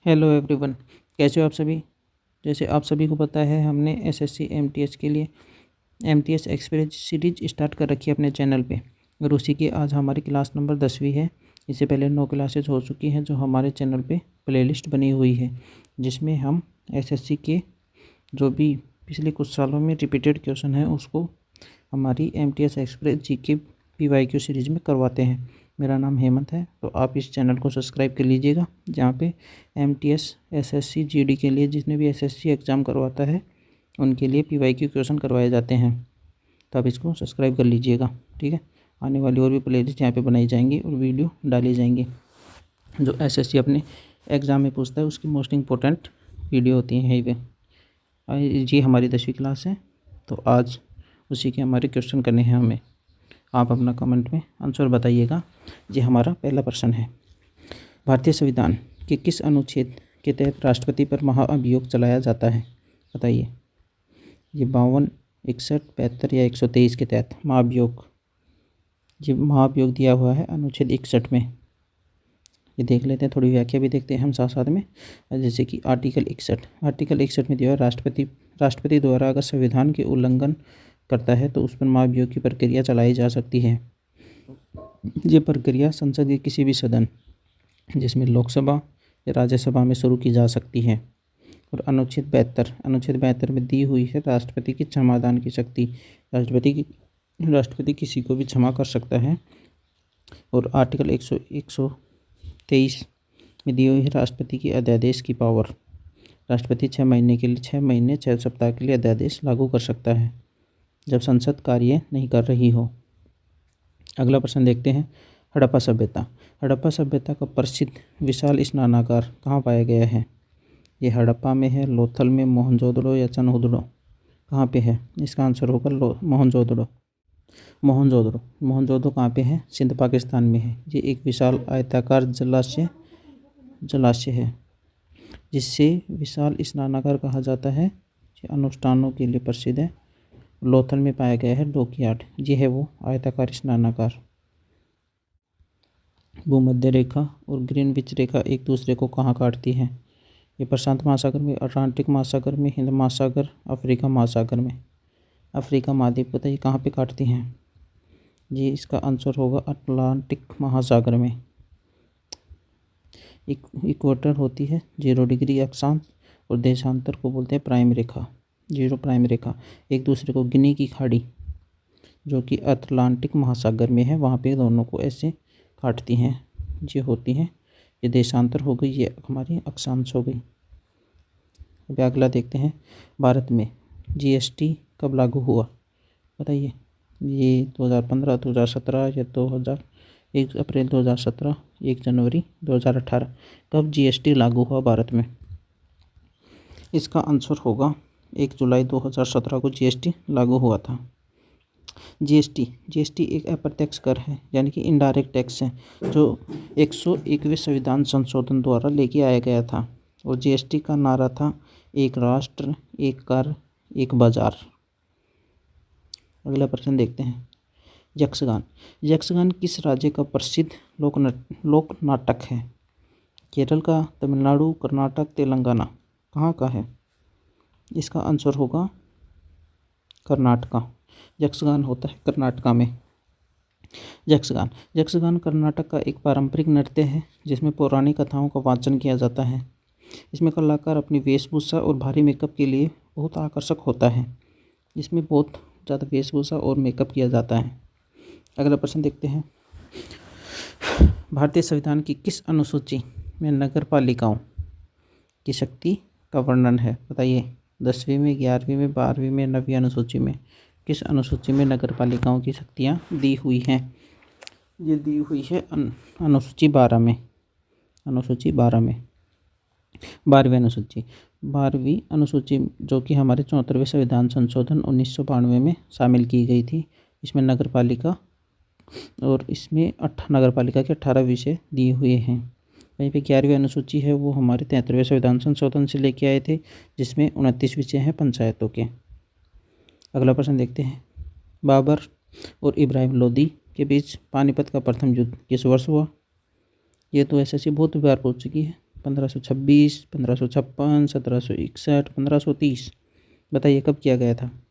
Hello everyone, कैसे हो आप सभी। जैसे आप सभी को पता है, हमने एसएससी एमटीएस के लिए एमटीएस एक्सपीरियंस सीरीज स्टार्ट कर रखी है अपने चैनल पे। और उसी की आज हमारी क्लास नंबर 10वीं है। इससे पहले 9 क्लासेज हो चुकी हैं जो हमारे चैनल पे प्लेलिस्ट बनी हुई है, जिसमें हम एसएससी के जो भी पिछले कुछ सालों में रिपीटेड क्वेश्चन है उसको हमारी MTS experience GK PYQ series में करवाते हैं। मेरा नाम हेमंत है, तो आप इस चैनल को सब्सक्राइब कर लीजिएगा, जहाँ पे एमटीएस एसएससी जीडी के लिए जिसने भी एसएससी एग्ज़ाम करवाता है उनके लिए पीवाईक्यू क्वेश्चन करवाए जाते हैं। तो आप इसको सब्सक्राइब कर लीजिएगा, ठीक है। आने वाली और भी प्लेलिस्ट यहाँ पे बनाई जाएंगी और वीडियो डाली जाएंगी जो एसएससी अपने एग्ज़ाम में पूछता है, उसकी मोस्ट इम्पोर्टेंट वीडियो होती है यहीं पे। ये हमारी 10वीं क्लास है, तो आज उसी के हमारे क्वेश्चन करने हैं हमें। आप अपना कमेंट में आंसर बताइएगा। ये हमारा पहला प्रश्न है, भारतीय संविधान के किस अनुच्छेद के तहत राष्ट्रपति पर महाअभियोग चलाया जाता है? बताइए। ये 52, 61, 75 या 123 के तहत महाअभियोग। ये महाअभियोग दिया हुआ है अनुच्छेद 61 में। ये देख लेते हैं, थोड़ी व्याख्या भी देखते हैं हम साथ साथ में। जैसे कि आर्टिकल 61 में दिया हुआ राष्ट्रपति द्वारा अगर संविधान के उल्लंघन करता है तो उस पर महाभियोग की प्रक्रिया चलाई जा सकती है। ये प्रक्रिया संसद के किसी भी सदन, जिसमें लोकसभा या राज्यसभा में शुरू की जा सकती है। और अनुच्छेद 72 में दी हुई है राष्ट्रपति की क्षमादान की शक्ति। राष्ट्रपति किसी को भी क्षमा कर सकता है। और आर्टिकल 123 में दी हुई है राष्ट्रपति की अध्यादेश की पावर। राष्ट्रपति 6 महीने के लिए 6 सप्ताह के लिए अध्यादेश लागू कर सकता है जब संसद कार्य नहीं कर रही हो। अगला प्रश्न देखते हैं, हड़प्पा सभ्यता का प्रसिद्ध विशाल स्नानागार कहाँ पाया गया है? ये हड़प्पा में है, लोथल में, मोहनजोदड़ो या चनहुदड़ो? कहाँ पे है? इसका आंसर होगा मोहनजोदड़ो। मोहनजोदड़ो कहाँ पे है? सिंध पाकिस्तान में है। ये एक विशाल आयताकार जलाशय है जिससे विशाल स्नानागार कहा जाता है। ये अनुष्ठानों के लिए प्रसिद्ध है। लोथल में पाया गया है डॉकयार्ड। ये है वो आयताकार स्नानागार। भूमध्य रेखा और ग्रीनविच रेखा एक दूसरे को कहाँ काटती है? ये प्रशांत महासागर में, अटलांटिक महासागर में, हिंद महासागर, अफ्रीका महासागर में। अफ्रीका महाद्वीप बताइए कहाँ पे काटती हैं? ये इसका आंसर होगा अटलांटिक महासागर में। इक्वेटर होती है 0 डिग्री अक्षांश और देशांतर को बोलते हैं प्राइम रेखा, 0 प्राइम रेखा। एक दूसरे को गिनी की खाड़ी जो कि अटलांटिक महासागर में है, वहाँ पे दोनों को ऐसे काटती हैं, ये होती हैं। ये देशांतर हो गई, ये हमारी अक्षांश हो गई। अब अगला देखते हैं, भारत में जीएसटी कब लागू हुआ? बताइए। ये 2015, 2017 या 1 अप्रैल 2017, 1 जनवरी 2018? कब जीएसटी लागू हुआ भारत में? इसका आंसर होगा 1 जुलाई 2017 को जीएसटी लागू हुआ था। जीएसटी एक अप्रत्यक्ष कर है, यानी कि इनडायरेक्ट टैक्स है, जो 101वें संविधान संशोधन द्वारा लेके आया गया था। और जीएसटी का नारा था, एक राष्ट्र, एक कर, एक बाजार। अगला प्रश्न देखते हैं, यक्षगान किस राज्य का प्रसिद्ध लोक नाटक है? केरल का, तमिलनाडु, कर्नाटक, तेलंगाना? कहाँ का है? इसका आंसर होगा कर्नाटका। यक्षगान होता है कर्नाटका में। यक्षगान कर्नाटक का एक पारंपरिक नृत्य है जिसमें पौराणिक कथाओं का वाचन किया जाता है। इसमें कलाकार अपनी वेशभूषा और भारी मेकअप के लिए बहुत आकर्षक होता है। इसमें बहुत ज़्यादा वेशभूषा और मेकअप किया जाता है। अगला प्रश्न देखते हैं, भारतीय संविधान की किस अनुसूची में नगर पालिकाओं की शक्ति का वर्णन है? बताइए। 10वीं में, 11वीं में, 12वीं में, 9वीं अनुसूची में? किस अनुसूची में नगर पालिकाओं की शक्तियाँ दी हुई हैं? ये दी हुई है अनुसूची 12 में। 12वीं अनुसूची जो कि हमारे 74वें संविधान संशोधन 1992 में शामिल की गई थी। इसमें नगर पालिका और इसमें नगर पालिका के 18 विषय दिए हुए हैं। वहीं पे 11वीं अनुसूची है, वो हमारे 73वें संविधान संशोधन से लेके आए थे, जिसमें 29 विषय हैं पंचायतों के। अगला प्रश्न देखते हैं, बाबर और इब्राहिम लोदी के बीच पानीपत का प्रथम युद्ध किस वर्ष हुआ? ये तो एसएससी बहुत बार पूछ चुकी है, 1526, 1556, 1761, 1530। बताइए कब किया गया था?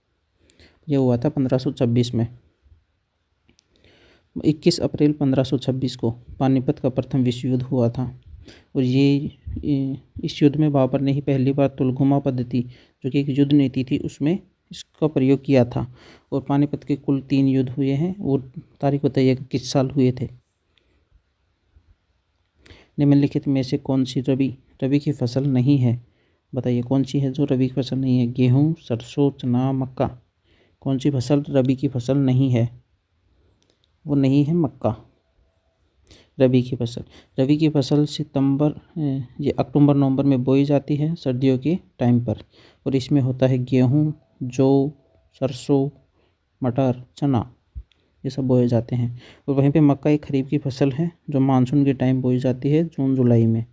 ये हुआ था 1526 में। 21 अप्रैल 1526 को पानीपत का प्रथम विश्व युद्ध हुआ था। और इस युद्ध में बाबर ने ही पहली बार तुलगुमा पद्धति, जो कि एक युद्ध नीति थी, उसमें इसका प्रयोग किया था। और पानीपत के कुल 3 युद्ध हुए हैं। और तारीख बताइए किस साल हुए थे? निम्नलिखित में से कौन सी रबी की फसल नहीं है? बताइए कौन सी है जो रबी की फसल नहीं है? गेहूँ, सरसों, चना, मक्का। कौन सी फसल रबी की फसल नहीं है? वो नहीं है मक्का। रबी की फसल ये अक्टूबर नवंबर में बोई जाती है, सर्दियों के टाइम पर। और इसमें होता है गेहूँ, जौ, सरसों, मटर, चना, ये सब बोए जाते हैं। और वहीं पे मक्का एक खरीफ की फसल है जो मानसून के टाइम बोई जाती है, जून जुलाई में।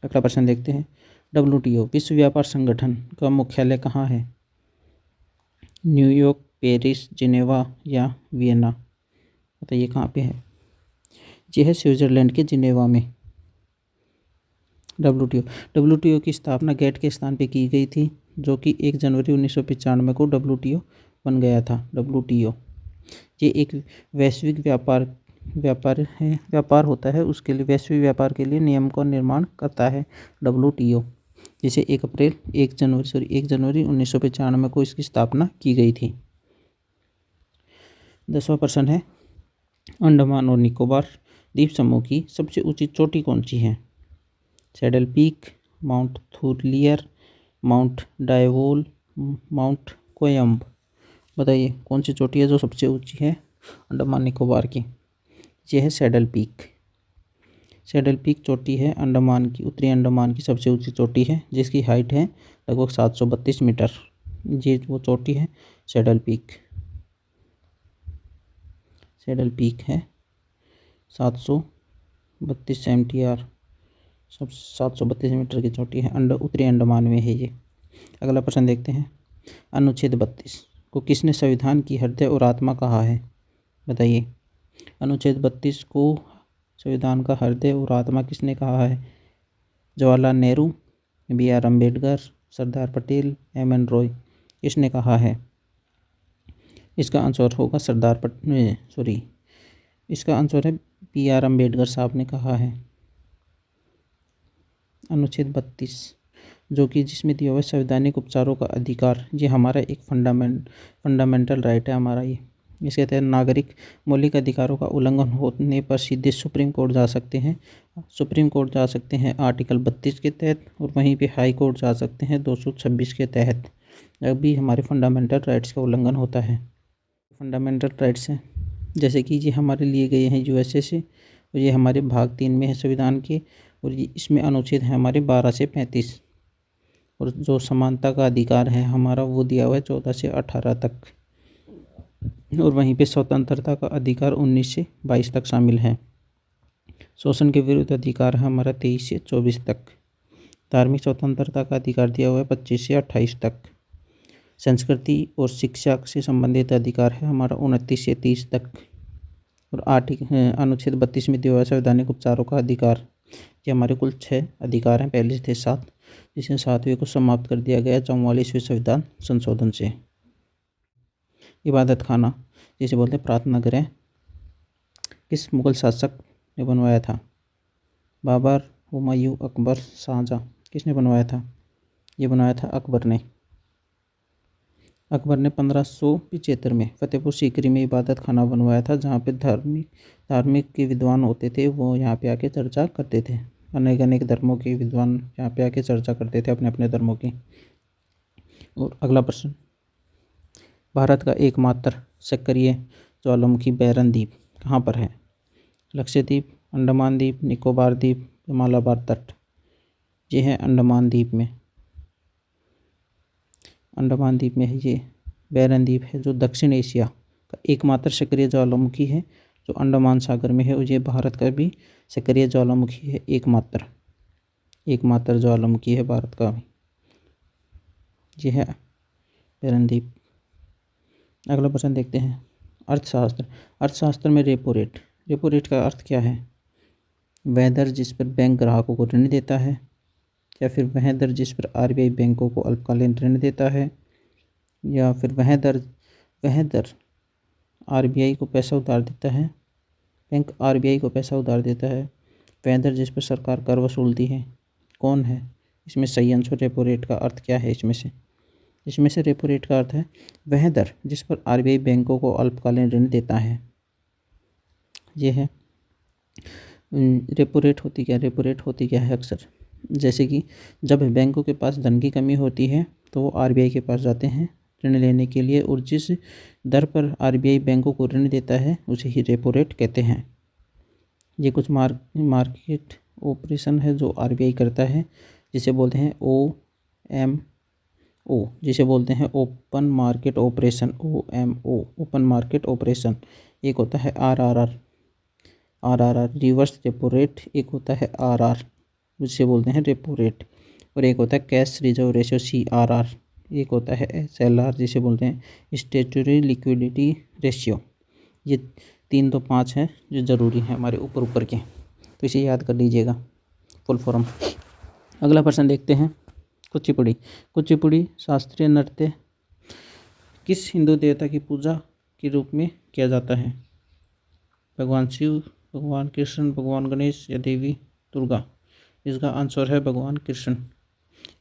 अगला प्रश्न देखते हैं। WTO विश्व व्यापार संगठन का मुख्यालय कहाँ है? न्यूयॉर्क, पेरिस, जिनेवा या वियना? बताइए कहाँ पे है? ये है स्विट्जरलैंड के जिनेवा में। WTO की स्थापना गेट के स्थान पे की गई थी, जो कि 1 जनवरी 1995 को WTO बन गया था। WTO ये एक वैश्विक व्यापार होता है, उसके लिए वैश्विक व्यापार के लिए नियम का निर्माण करता है WTO। जिसे 1 जनवरी 1995 को इसकी स्थापना की गई थी। 10वां प्रश्न है, अंडमान और निकोबार द्वीप समूह की सबसे ऊंची चोटी कौन सी है? Saddle Peak, Mount Thuillier, Mount Diavolo, Mount Koyob. बताइए कौन सी चोटी है जो सबसे ऊंची है अंडमान निकोबार की? ये है सैडल पीक। सैडल पीक चोटी है उत्तरी अंडमान की सबसे ऊंची चोटी है, जिसकी हाइट है लगभग 732 मीटर। ये वो चोटी है सैडल पीक है 732 MTR, सब 732 मीटर की चोटी है। उत्तरी अंडमान में है ये। अगला प्रश्न देखते हैं। अनुच्छेद 32 को किसने संविधान की हृदय और आत्मा कहा है? बताइए अनुच्छेद 32 को संविधान का हृदय और आत्मा किसने कहा है? Jawaharlal Nehru, BR Ambedkar, Sardar Patel, MN Roy. इसने कहा है। इसका आंसर होगा इसका आंसर है BR अम्बेडकर साहब ने कहा है। अनुच्छेद 32 जो कि जिसमें दिया हुआ है संवैधानिक उपचारों का अधिकार, ये हमारा एक फंडामेंटल राइट है हमारा ये। इसके तहत नागरिक मौलिक अधिकारों का उल्लंघन होने पर सीधे सुप्रीम कोर्ट जा सकते हैं आर्टिकल 32 के तहत। और वहीं पे हाई कोर्ट जा सकते हैं 226 के तहत, जब भी हमारे फंडामेंटल राइट्स का उल्लंघन होता है। फंडामेंटल राइट्स हैं जैसे कि ये हमारे लिए गए हैं USA से, और ये हमारे भाग 3 में है संविधान के। और इसमें अनुच्छेद है हमारे 12 से 35। और जो समानता का अधिकार है हमारा, वो दिया हुआ है 14 से 18 तक। और वहीं पे स्वतंत्रता का अधिकार 19 से 22 तक शामिल है। शोषण के विरुद्ध अधिकार है हमारा 23 से 24 तक। धार्मिक स्वतंत्रता का अधिकार दिया हुआ है 25 से 28 तक। संस्कृति और शिक्षा से संबंधित अधिकार है हमारा 29 से 30 तक। और अनुच्छेद 32 में दिया हुआ संवैधानिक उपचारों का अधिकार, ये हमारे कुल 6 अधिकार हैं, पहले थे 7, जिसमें 7वें को समाप्त कर दिया गया 44वें संविधान संशोधन से। इबादत खाना जिसे बोलते हैं प्रार्थना गृह, किस मुगल शासक ने बनवाया था? बाबर, हुमायूं, अकबर, शाहजहां। किसने बनवाया था? ये बनवाया था अकबर ने। 1575 में फतेहपुर सीकरी में इबादत खाना बनवाया था, जहाँ पे धार्मिक के विद्वान होते थे, वो यहाँ पे आके चर्चा करते थे। अनेक धर्मों के विद्वान यहाँ पे आके चर्चा करते थे अपने अपने धर्मों की। और अगला प्रश्न, भारत का एकमात्र सक्रिय ज्वालामुखी बैरन द्वीप कहाँ पर है? लक्षद्वीप, अंडमान द्वीप, निकोबार द्वीप, मालाबार तट। ये है अंडमान द्वीप में है ये बैरन द्वीप है, जो दक्षिण एशिया का एकमात्र सक्रिय ज्वालामुखी है, जो अंडमान सागर में है। और ये भारत का भी सक्रिय ज्वालामुखी है, एकमात्र ज्वालामुखी है भारत का भी। ये है बैरन द्वीप। अगला प्रश्न देखते हैं। अर्थशास्त्र में रेपो रेट का अर्थ क्या है? वह दर जिस पर बैंक ग्राहकों को ऋण देता है, या फिर वह दर जिस पर आरबीआई बैंकों को अल्पकालीन ऋण देता है, या फिर वह दर आरबीआई को पैसा उधार देता है, बैंक आरबीआई को पैसा उधार देता है, वह दर जिस पर सरकार कर वसूलती है। कौन है इसमें सही आंसर? रेपो रेट का अर्थ क्या है इसमें से रेपो रेट का अर्थ है वह दर जिस पर आरबीआई बैंकों को अल्पकालीन ऋण देता है। ये है रेपो रेट होती क्या है अक्सर, जैसे कि जब बैंकों के पास धन की कमी होती है तो वो आरबीआई के पास जाते हैं ऋण लेने के लिए, और जिस दर पर आरबीआई बैंकों को ऋण देता है उसे ही रेपो रेट कहते हैं। ये कुछ मार्केट ऑपरेशन है जो आरबीआई करता है, जिसे बोलते हैं OMO, जिसे बोलते हैं open market operation, OMO, open market operation. एक होता है RRR, रिवर्स रेपो रेट। एक होता है RR, जिसे बोलते हैं रेपो रेट, और एक होता है कैश रिजर्व रेशियो, CRR। एक होता है SLR, जिसे बोलते हैं स्टैट्यूटरी लिक्विडिटी रेशियो। ये 3 तो 5 हैं जो ज़रूरी हैं हमारे ऊपर के, तो इसे याद कर लीजिएगा फुल फॉर्म। अगला प्रश्न देखते हैं। कुचिपुड़ी शास्त्रीय नृत्य किस हिंदू देवता की पूजा के रूप में किया जाता है? भगवान शिव, भगवान कृष्ण, भगवान गणेश या देवी दुर्गा? इसका आंसर है भगवान कृष्ण।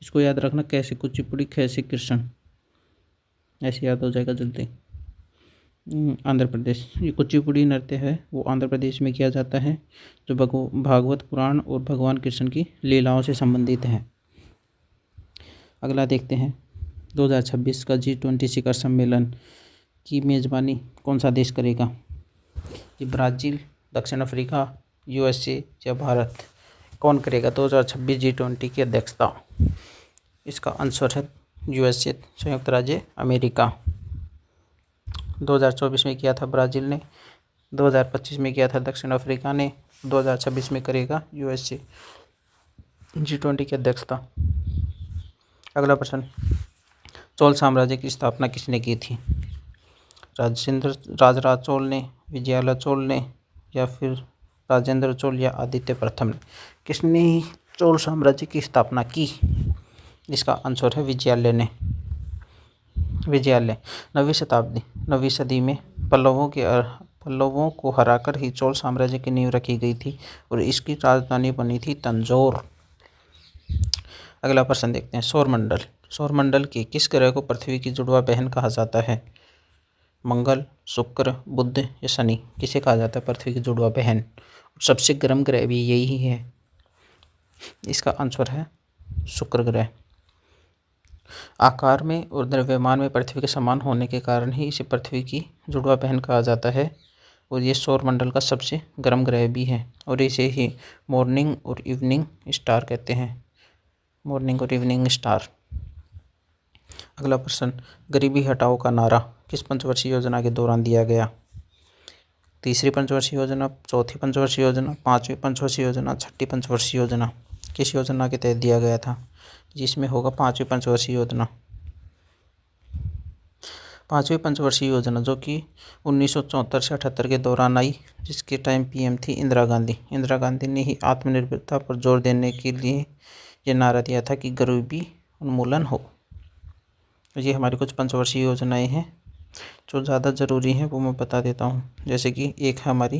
इसको याद रखना, कैसे कुचिपुड़ी कैसे कृष्ण, ऐसे याद हो जाएगा जल्दी। आंध्र प्रदेश, ये कुचिपुड़ी नृत्य है वो आंध्र प्रदेश में किया जाता है, जो भागवत पुराण और भगवान कृष्ण की लीलाओं से संबंधित है। अगला देखते हैं। 2026 का G20 शिखर सम्मेलन की मेज़बानी कौन सा देश करेगा? ये ब्राज़ील, दक्षिण अफ्रीका, USA या भारत? कौन करेगा 2026 G20 की अध्यक्षता? इसका आंसर है USA, संयुक्त राज्य अमेरिका। 2024 में किया था ब्राज़ील ने, 2025 में किया था दक्षिण अफ्रीका ने, 2026 में करेगा USA G20 की अध्यक्षता। अगला प्रश्न, चोल साम्राज्य की स्थापना किसने की थी? राजराज चोल ने, विजयालय चोल ने, या फिर राजेंद्र चोल या आदित्य प्रथम ने? किसने चोल साम्राज्य की स्थापना की? इसका आंसर है विजयालय ने। विजयालय 9वीं सदी में पल्लवों को हराकर ही चोल साम्राज्य की नींव रखी गई थी और इसकी राजधानी बनी थी तंजौर। अगला प्रश्न देखते हैं। सौरमंडल के किस ग्रह को पृथ्वी की जुड़वा बहन कहा जाता है? मंगल, शुक्र, बुध या शनि? किसे कहा जाता है पृथ्वी की जुड़वा बहन? सबसे गर्म ग्रह भी यही है। इसका आंसर है शुक्र ग्रह। आकार में और द्रव्यमान में पृथ्वी के समान होने के कारण ही इसे पृथ्वी की जुड़वा बहन कहा जाता है, और ये सौरमंडल का सबसे गर्म ग्रह भी है, और इसे ही मॉर्निंग और इवनिंग स्टार कहते हैं। मॉर्निंग और इवनिंग स्टार। अगला प्रश्न, गरीबी हटाओ का नारा किस पंचवर्षीय योजना के दौरान दिया गया? तीसरी पंचवर्षीय योजना, चौथी पंचवर्षीय योजना, पाँचवीं पंचवर्षीय योजना, छठी पंचवर्षीय योजना? किस योजना के तहत दिया गया था? जिसमें होगा पाँचवीं पंचवर्षीय योजना। पाँचवीं पंचवर्षीय योजना जो कि 1974 से 78 के दौरान आई, जिसके टाइम PM थी इंदिरा गांधी ने ही आत्मनिर्भरता पर जोर देने के लिए ये नारा दिया था कि गरीबी उन्मूलन हो। ये हमारी कुछ पंचवर्षीय योजनाएं हैं जो ज़्यादा ज़रूरी हैं, वो मैं बता देता हूँ। जैसे कि एक है हमारी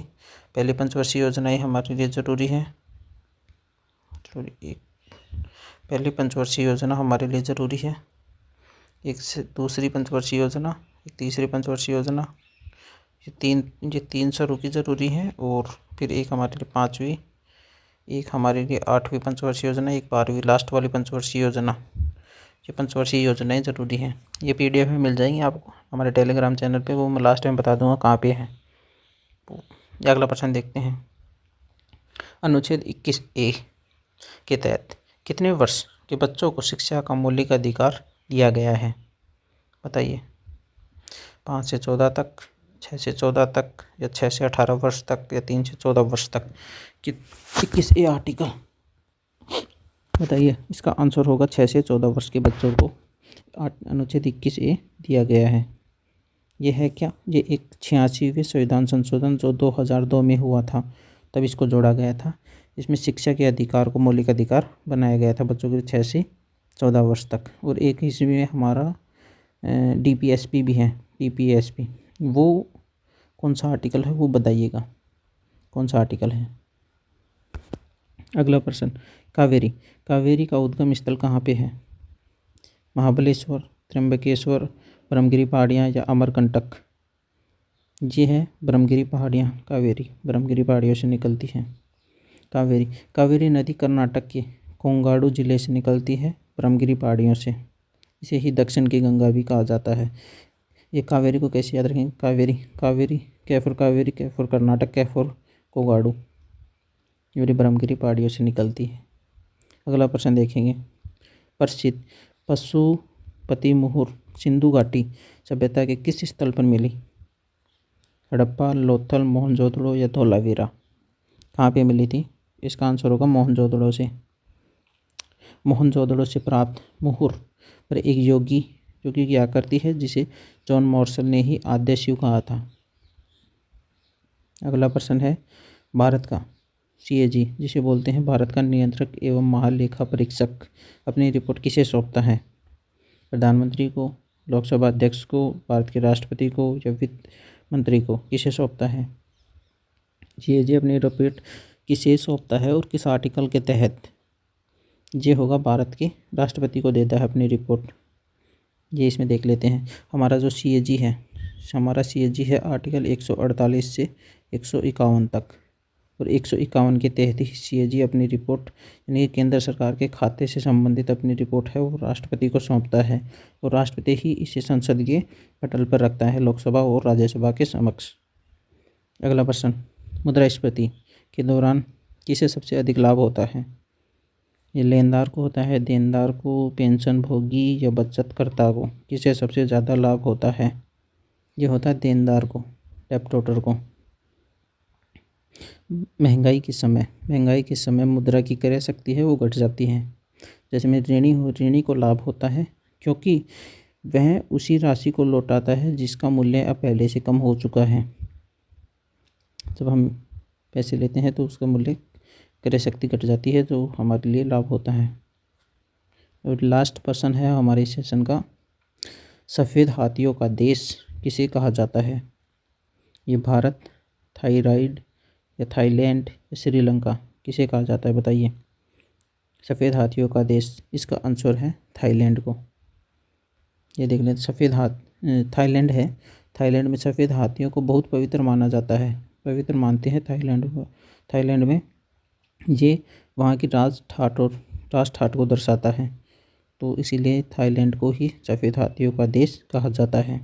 पहली पंचवर्षीय योजनाएं हमारे लिए ज़रूरी है। पहली पंचवर्षीय योजना हमारे लिए ज़रूरी है, एक से दूसरी पंचवर्षीय योजना, एक तीसरी पंचवर्षीय योजना, ये तीन शुरू की ज़रूरी है, और फिर एक हमारे लिए पाँचवीं, एक हमारे लिए 8वीं पंचवर्षीय योजना, एक 12वीं लास्ट वाली पंचवर्षीय योजना। ये पंचवर्षीय योजनाएं ज़रूरी हैं। ये PDF में मिल जाएंगी आपको हमारे टेलीग्राम चैनल पे, वो मैं लास्ट में बता दूंगा कहाँ पे है। अगला प्रश्न देखते हैं। अनुच्छेद 21A के तहत कितने वर्ष के बच्चों को शिक्षा का मौलिक अधिकार दिया गया है? बताइए। 5 से 14 तक, 6 से 14 तक, या 6 से 18 वर्ष तक, या 3 से 14 वर्ष तक? 21A आर्टिकल बताइए। इसका आंसर होगा 6 से 14 वर्ष के बच्चों को अनुच्छेद 21A दिया गया है। ये है क्या? ये एक 86वें संविधान संशोधन जो 2002 में हुआ था, तब इसको जोड़ा गया था। इसमें शिक्षा के अधिकार को मौलिक अधिकार बनाया गया था बच्चों के 6 से 14 वर्ष तक। और एक इसमें हमारा DPSP भी है, DPSP वो कौन सा आर्टिकल है वो बताइएगा, कौन सा आर्टिकल है। अगला प्रश्न, कावेरी, कावेरी का उद्गम स्थल कहाँ पे है? महाबलेश्वर, त्र्यंबकेश्वर, ब्रह्मगिरी पहाड़ियाँ या अमरकंटक? ये है ब्रह्मगिरी पहाड़ियाँ, कावेरी ब्रह्मगिरी पहाड़ियों से निकलती है। कावेरी, कावेरी नदी कर्नाटक के कोंगाडू जिले से निकलती है ब्रह्मगिरी पहाड़ियों से। इसे ही दक्षिण की गंगा भी कहा जाता है। ये कावेरी को कैसे याद रखेंगे? कावेरी, कावेरी कैफोर, कावेरी कैफोर कर्नाटक, कैफोर कोगाडू, ये ब्रह्मगिरी पहाड़ियों से निकलती है। अगला प्रश्न देखेंगे, प्रसिद्ध पशुपतिमुहुर सिंधु घाटी सभ्यता के किस स्थल पर मिली? हड़प्पा, लोथल, मोहनजोदड़ो या धोलावीरा? कहाँ पे मिली थी? इसका आंसर होगा मोहनजोदड़ो से। मोहनजोदड़ो से प्राप्त मुहुर पर एक योगी की आकृति है जिसे जॉन मॉर्सल ने ही आद्य शिव कहा था। अगला प्रश्न है, भारत का CAG जिसे बोलते हैं भारत का नियंत्रक एवं महालेखा परीक्षक अपनी रिपोर्ट किसे सौंपता है? प्रधानमंत्री को, लोकसभा अध्यक्ष को, भारत के राष्ट्रपति को या वित्त मंत्री को? किसे सौंपता है? CAG अपनी रिपोर्ट किसे सौंपता है और किस आर्टिकल के तहत? ये होगा भारत के राष्ट्रपति को देता है अपनी रिपोर्ट। ये इसमें देख लेते हैं। हमारा जो CAG है आर्टिकल 148 से 151 तक, और 151 के तहत ही CAG अपनी रिपोर्ट यानी केंद्र सरकार के खाते से संबंधित अपनी रिपोर्ट है वो राष्ट्रपति को सौंपता है, और राष्ट्रपति ही इसे संसद के पटल पर रखता है लोकसभा और राज्यसभा के समक्ष। अगला प्रश्न, मुद्रास्फीति के दौरान किसे सबसे अधिक लाभ होता है? ये लेनदार को होता है, देनदार को, पेंशन भोगी या बचतकर्ता को? किसे सबसे ज़्यादा लाभ होता है? ये होता है देनदार को, डेप्टोटर को। महंगाई के समय मुद्रा की क्रय शक्ति है वो घट जाती है। जैसे में ऋणी को लाभ होता है क्योंकि वह उसी राशि को लौटाता है जिसका मूल्य अब पहले से कम हो चुका है। जब हम पैसे लेते हैं तो उसका मूल्य, क्रय शक्ति घट जाती है, जो हमारे लिए लाभ होता है। और लास्ट प्रश्न है हमारे सेशन का, सफ़ेद हाथियों का देश किसे कहा जाता है? ये भारत, थाईलैंड या थाईलैंड या श्रीलंका? किसे कहा जाता है बताइए? सफ़ेद हाथियों का देश, इसका आंसर है थाईलैंड को। ये देख लें, थाईलैंड है। थाईलैंड में सफ़ेद हाथियों को बहुत पवित्र माना जाता है, पवित्र मानते हैं थाईलैंड को। थाईलैंड में ये वहाँ की राज ठाट को दर्शाता है, तो इसीलिए थाईलैंड को ही सफ़ेद हाथियों का देश कहा जाता है।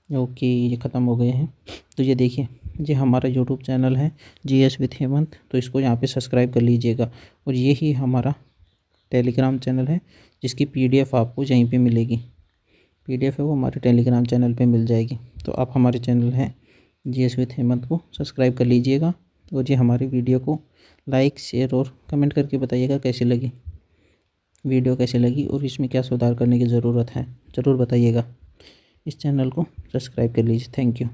ओके, ये ख़त्म हो गए हैं। तो ये देखिए, ये हमारा यूट्यूब चैनल है GS विथ हेमंत, तो इसको यहाँ पे सब्सक्राइब कर लीजिएगा। और ये ही हमारा टेलीग्राम चैनल है जिसकी PDF आपको यहीं पे मिलेगी। PDF है वो हमारे टेलीग्राम चैनल पे मिल जाएगी। तो आप हमारे चैनल है GS विथ हेमंत को सब्सक्राइब कर लीजिएगा। और ये हमारी वीडियो को लाइक, शेयर और कमेंट करके बताइएगा कैसी लगी वीडियो, कैसी लगी और इसमें क्या सुधार करने की ज़रूरत है, ज़रूर बताइएगा। इस चैनल को सब्सक्राइब कर लीजिए। Thank you.